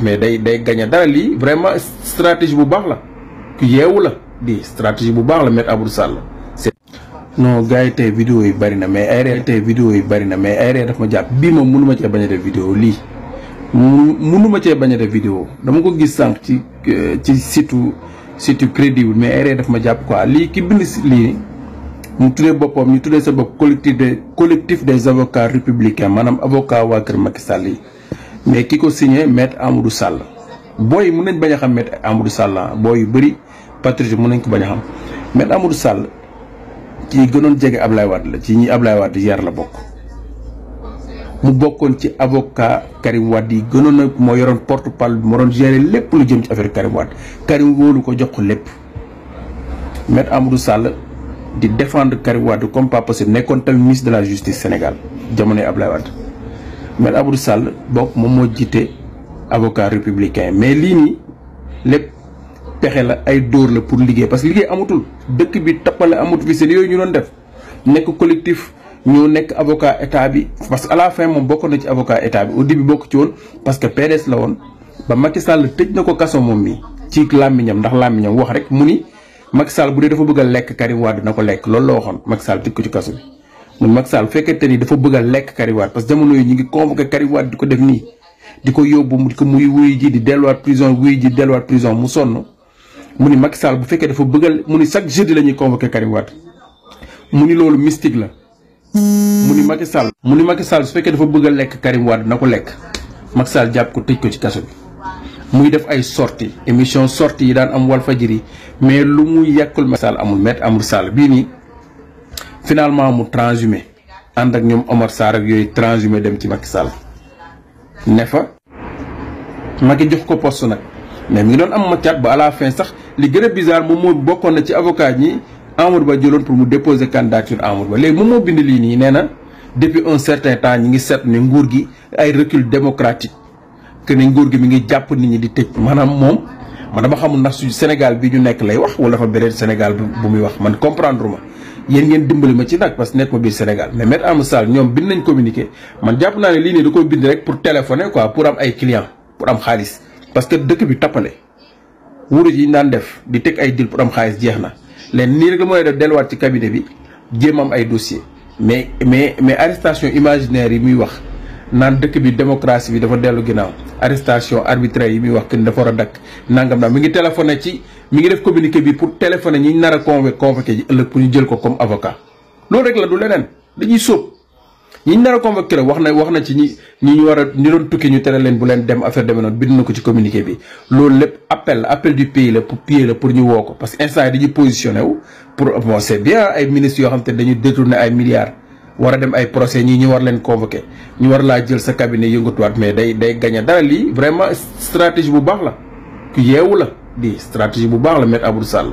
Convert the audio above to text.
mais day gagné dara lii vraiment stratégie bu baax la ku yeewu la di stratégie bu baax la Maître Amadou Sall. non gars yi tey vidéo yi bari na mais ay ree daf ma jàpp bii moom mënu ma cee bañ a def vidéo lii mënu ma cee bañ a def vidéo dama ko gis sànq ci site crédible mais ay ree daf ma jàpp quoi lii ki bind si lii mu tuddee boppam ñu tuddee sa bopp collectif des avocats républicains maanaam avocat waa kër Macky Sall yi mais ki ko signé Maître Amadou Sall booy mën nañ bañ a xam Maître Amadou Sall booy yu bëri patriote mën nañ ko bañ a xam Maître Amadou Sall ci gënoon jege Ablaye Wade la ci ñi Ablaye Wade yar la bokk mu bokkoon ci avocat Karim Wade yi gënoon na moo yoroon porte-parole bi moo doon gérer lépp lu jëm ci affaire Karim Wade Karim wóolu ko jox ko lépp Maître Amadou Sall di défendre Karim Wade comme pas possible nekkoon tamit ministre de la justice Sénégal jamonoy Ablaye Wade Maître Amadou Sall bokk moom moo jiite avocat républicain mais lii nii lépp pexe la ay dóor la pour liggéey parce que liggéey amatul dëkk bi tappale amatul fi seen yooyu ñu doon def nekk collectif ñoo nekk avocat état bi parce que à la fin moom bokk na ci avocat état bi au début bokk ci woon parce que PDS la woon ba Macky Sall tëj na ko kaso moom mi ci làmmiñam ndax làmmiñam wax rek mu ni Macky Sall bu dee dafa bëgg a lekk Karim Wade na ko lekk loolu la waxoon Macky Sall tëj ko ci kaso bi mun Macky Sall fekkente ni dafa bëgg a lekk Karim Wade parce que jamono yi ñu ngi convoqué Karim Wade di ko def nii di ko yóbbu di ko muy wuy ji di delluwaat prison mu sonn mu ni Macky Sall bu fekkee dafa bëgg a mu ni chaque jeudi la ñuy convoqué Karim Wade mu ni loolu mystique la mu ni Macky Sall su fekkee dafa bëgg a lekk Karim Wade na ko lekk Macky Sall jàpp ko tëj ko ci kaso bi muy def ay sorties émission sorties yi daan am Walfadjri mais lu muy yàqul Macky Sall amul Maître Amadou Sall bii nii finalement mu transhumé ànd ak ñoom Omar Sarr ak yooyu transhumé dem ci Macky Sall ne fa Macky jox ko poste nag mais mi ngi doon am macaat ba à la fin sax li gën a bizarre moom moo bokkoon na ci avocat ñi Amadou Ba jëloon pour mu déposer candidature Amadou Ba léegi moom moo bind lii nii nee na depuis un certain temps ñi ngi seet ne nguur gi ay recul démocratique que ne nguur gi mi ngi jàpp nit ñi di tëj maanaam moom man dama xamul ndax su Sénégal bi ñu nekk lay wax wala fa beneen Sénégal bu muy wax man comprendre ma yéen ngeen dimbali ma ci nag parce que nekk ma biir Sénégal mais Maître Amadou Sall ñoom bind nañ communiqué man jàpp naa ne lii nii da koy bind rek pour téléphoner quoi pour am ay clients pour am xaalis parce que dëkk bi tappale wuuru yi ñu daan def di teg ay deal pour am xaalis jeex na leen nii rek la mooy def delluwaat ci cabinet bi jéem am ay dossier mais arrestation imaginaire yi muy wax naan dëkk bi démocratie bi dafa dellu ginnaaw arrestation arbitraire yi muy wax que ni dafa war a dakk nangam naa mi ngi téléphoné mi ngi def communiqué bi pour téléphoner ñi nar a convoqué ji ëllëg pour ñu jël ko comme avocat loolu rek la du leneen dañuy sóob ñi nar a convoqué la wax na ci ñi ñu war a ñu doon tukki ñu tere leen bu leen dem affaire demee noonu bind na ko ci communiqué bi loolu lépp appel du pays la pour ñu woo ko parce que instant yi dañuy positionné wu pour bon c'est bien ay ministres yoo xam te dañuy détourné ay milliards war a dem ay procès ñii ñu war leen convoqué ñu war laa jël sa cabinet yëngatuwaat mais day gagné dara lii vraiment stratégie bu baax la ku yeewu la di stratégie bu baax la Maître Amadou Sall